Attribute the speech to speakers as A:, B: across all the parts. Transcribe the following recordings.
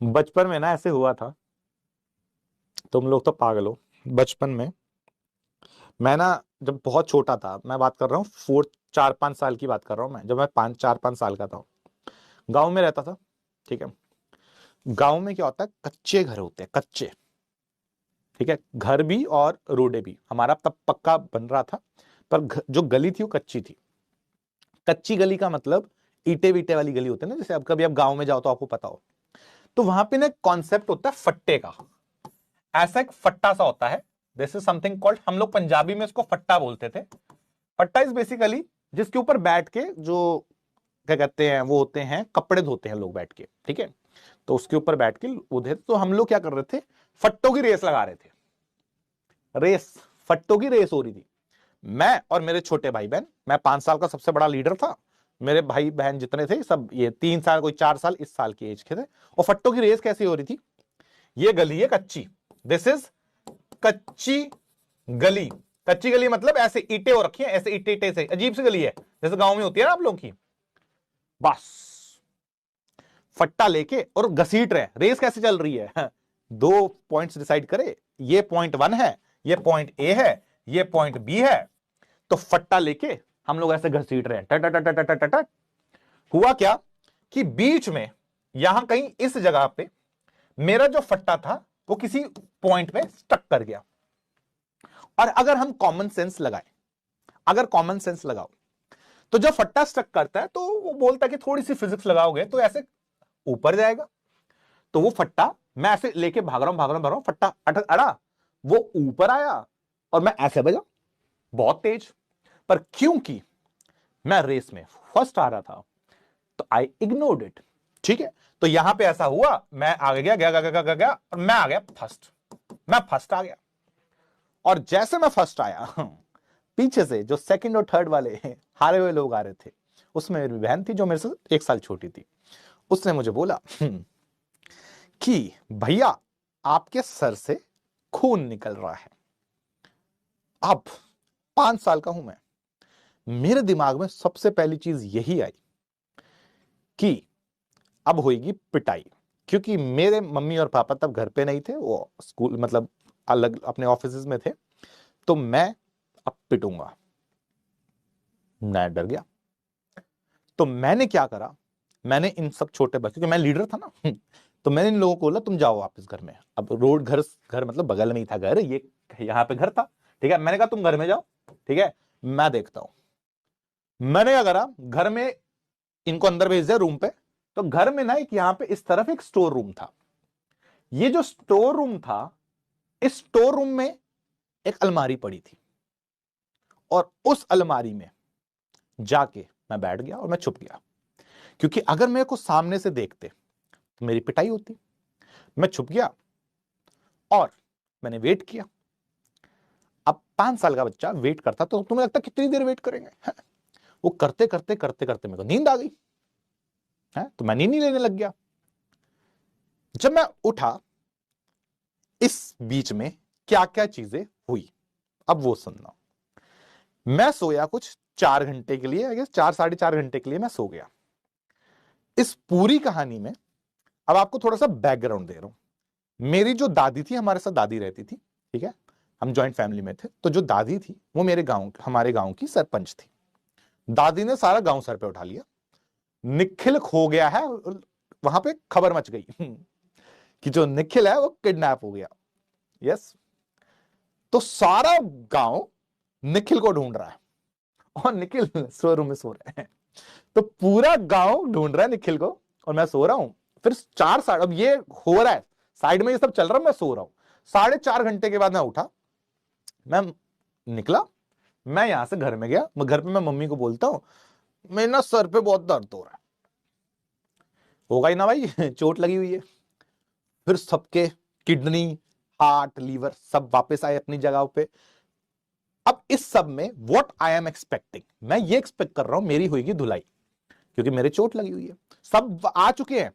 A: बचपन में ना ऐसे हुआ था, तुम लोग तो पागल हो। बचपन में मैं ना, जब बहुत छोटा था, मैं बात कर रहा हूँ 4-5 साल की बात कर रहा हूँ मैं, जब मैं 5-4-5 साल का था, गांव में रहता था। ठीक है। गांव में क्या होता है, कच्चे घर होते हैं, कच्चे। ठीक है, घर भी और रोडे भी। हमारा तब पक्का बन रहा था, पर जो गली थी वो कच्ची थी। कच्ची गली का मतलब ईटे वीटे वाली गली होती है ना, जैसे अब कभी आप गांव में जाओ तो आपको पता हो। तो वहां पे ना कॉन्सेप्ट होता है फट्टे का। ऐसा एक फट्टा सा होता है, दिस इज समथिंग कॉल्ड, हम लोग पंजाबी में इसको फट्टा बोलते थे। फट्टा इज बेसिकली जिसके ऊपर बैठ के जो, क्या कहते हैं, वो होते हैं, कपड़े धोते हैं लोग बैठ के। ठीक है। तो उसके ऊपर बैठ के वो थे, तो हम लोग क्या कर रहे थे, फट्टों की रेस लगा रहे थे। रेस, फट्टों की रेस हो रही थी। मैं और मेरे छोटे भाई बहन, मैं 5 साल का सबसे बड़ा लीडर था। मेरे भाई बहन जितने थे सब ये 3 साल, कोई 4 साल इस साल की एज के थे। और फट्टों की रेस कैसी हो रही थी, ये गली है कच्ची, दिस इज कच्ची गली। कच्ची गली मतलब ऐसे ईटे हो रखी है, ऐसे ईटे ईटे से, अजीब सी गली है, जैसे गांव में होती है ना आप लोगों की। बस फट्टा लेके और घसीट रहे। रेस कैसे चल रही है, दो पॉइंट्स डिसाइड करे, ये पॉइंट 1 है, ये पॉइंट ए है, ये पॉइंट बी है। तो फट्टा लेके हम लोग ऐसे घसीट रहे हैं, टट टट टट टट टट। हुआ क्या कि बीच में, यहां कहीं इस जगह पे मेरा जो फट्टा था वो किसी पॉइंट पे स्टक कर गया। और अगर हम कॉमन सेंस लगाए, अगर कॉमन सेंस लगाओ, तो जब फट्टा स्टक करता है तो वो बोलता है कि थोड़ी सी फिजिक्स लगाओगे तो ऐसे ऊपर जाएगा। तो वो फट्टा मैं ऐसे लेके भाग रहा हूं, भाग रहा हूं, भाग रहा हूं, फट्टा अटक अड़ा, वो ऊपर आया और मैं ऐसे बजा बहुत तेज। पर क्योंकि मैं रेस में फर्स्ट आ रहा था, तो आई इग्नोर्ड इट। ठीक है। तो यहां पे ऐसा हुआ, मैं आगे गया गया गया गया गया, गया और मैं आ गया फर्स्ट। मैं फर्स्ट आ गया। और जैसे मैं फर्स्ट आया, पीछे से जो सेकंड और थर्ड वाले हारे हुए लोग आ रहे थे, उसमें मेरी बहन थी जो मेरे से 1 साल छोटी थी। उसने मुझे बोला कि भैया आपके सर से खून निकल रहा है। अब 5 साल का हूं मैं, मेरे दिमाग में सबसे पहली चीज यही आई कि अब होगी पिटाई। क्योंकि मेरे मम्मी और पापा तब घर पे नहीं थे, वो स्कूल मतलब अलग अपने ऑफिस में थे। तो मैं अब पिटूंगा। मैं डर गया। तो मैंने क्या करा, मैंने इन सब छोटे बच्चों, क्योंकि मैं लीडर था ना, तो मैंने इन लोगों को बोला तुम जाओ वापस घर में। अब रोड, घर घर मतलब बगल में ही था घर, ये यहाँ पे घर था। ठीक है। मैंने कहा तुम घर में जाओ, ठीक है, मैं देखता हूं। मैंने क्या करा, घर में इनको अंदर भेज दिया रूम पे। तो घर में ना एक यहां पे इस तरफ एक स्टोर रूम था। ये जो स्टोर रूम था, इस स्टोर रूम में एक अलमारी पड़ी थी। और उस अलमारी में जाके मैं बैठ गया और मैं छुप गया। क्योंकि अगर मेरे को सामने से देखते तो मेरी पिटाई होती। मैं छुप गया और मैंने वेट किया। अब 5 साल का बच्चा वेट करता तो तुम्हें लगता कितनी देर वेट करेंगे, है? वो करते करते करते करते मेरे को नींद आ गई है, तो मैं नींद ही लेने लग गया। जब मैं उठा, इस बीच में क्या क्या चीजें हुई, अब वो सुनना। मैं सोया कुछ 4 घंटे के लिए, आई गेस 4-4.5 घंटे के लिए मैं सो गया। इस पूरी कहानी में अब आपको थोड़ा सा बैकग्राउंड दे रहा हूं। मेरी जो दादी थी, हमारे साथ दादी रहती थी। ठीक है। हम जॉइंट फैमिली में थे, तो जो दादी थी वो मेरे गांव, हमारे गांव की सरपंच थी। दादी ने सारा गांव सर पे उठा लिया। निखिल खो गया है, वहां पे खबर मच गई कि जो निखिल है वो किडनैप हो गया। यस। तो सारा गांव निखिल को ढूंढ रहा है, और निखिल स्टोर रूम में सो रहे हैं। तो पूरा गांव ढूंढ रहा है निखिल को, और मैं सो रहा हूं। फिर 4 साढ़े, अब ये हो रहा है साइड में, ये सब चल रहा है, मैं सो रहा हूं। 4.5 घंटे के बाद मैं उठा, मैं निकला, मैं यहां से घर में गया। मैं घर पे मैं मम्मी को बोलता हूं मेरे ना सर पे बहुत दर्द हो रहा है। होगा ही ना भाई, चोट लगी हुई है। फिर सबके किडनी, हार्ट, लीवर सब वापस आए अपनी जगह पे। अब इस सब में व्हाट आई एम एक्सपेक्टिंग, मैं ये एक्सपेक्ट कर रहा हूं मेरी होगी धुलाई, क्योंकि मेरे चोट लगी हुई है। सब आ चुके हैं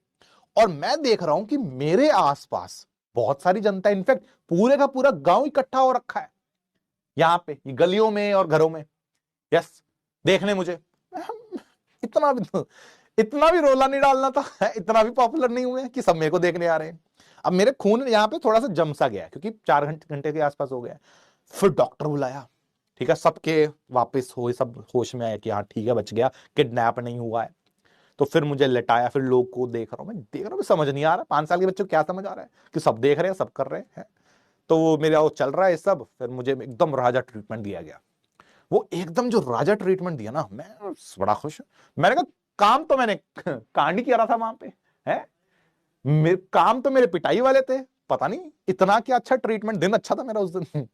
A: और मैं देख रहा हूं कि मेरे आसपास बहुत सारी जनता, इनफैक्ट पूरे का पूरा गांव इकट्ठा हो रखा है यहां पे, ये गलियों में और घरों में। यस, देखने मुझे। इतना भी इतना भी रोला नहीं डालना था, इतना भी पॉपुलर नहीं हुए कि सब मेरे को देखने आ रहे हैं। अब मेरे खून यहाँ पे थोड़ा सा जम सा गया क्योंकि 4 घंटे के आसपास हो गया। फिर डॉक्टर बुलाया, ठीक है, सबके वापस हो, सब होश में आया कि हाँ ठीक है, बच गया, किडनैप नहीं हुआ है। तो फिर मुझे लेटाया, फिर लोग को देख रहा हूँ, मैं देख रहा हूँ, समझ नहीं आ रहा 5 साल के बच्चे को क्या समझ आ रहा है कि सब देख रहे हैं, सब कर रहे हैं। तो वो मेरा वो चल रहा है सब, फिर मुझे एकदम राजा ट्रीटमेंट दिया गया। वो एकदम जो राजा ट्रीटमेंट दिया ना, मैं बड़ा खुश। मैंने कहा काम तो मैंने कांड ही किया रहा था वहां पे, है काम तो मेरे पिटाई वाले थे, पता नहीं इतना क्या अच्छा ट्रीटमेंट, दिन अच्छा था मेरा उस दिन।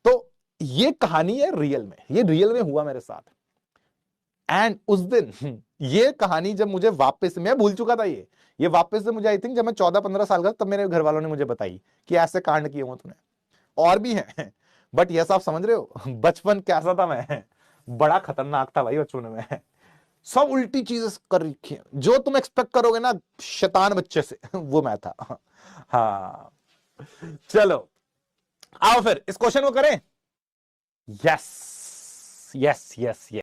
A: तो ये कहानी है रियल में, ये रियल में हुआ मेरे साथ। एंड उस दिन ये कहानी जब मुझे वापस, मैं भूल चुका था ये वापस से मुझे आई थिंक जब मैं 14-15 साल का, तब मेरे घर वालों ने मुझे बताई कि ऐसे कांड किए हुए तूने, और भी है। बट ये सब समझ रहे हो बचपन कैसा था मैं, बड़ा खतरनाक था भाई बचपन में। सब उल्टी चीजें कर रखी हैं, जो तुम एक्सपेक्ट करोगे ना शैतान बच्चे से, वो मैं था। हाँ, चलो आओ फिर इस क्वेश्चन को करें। Yes yes yes yes.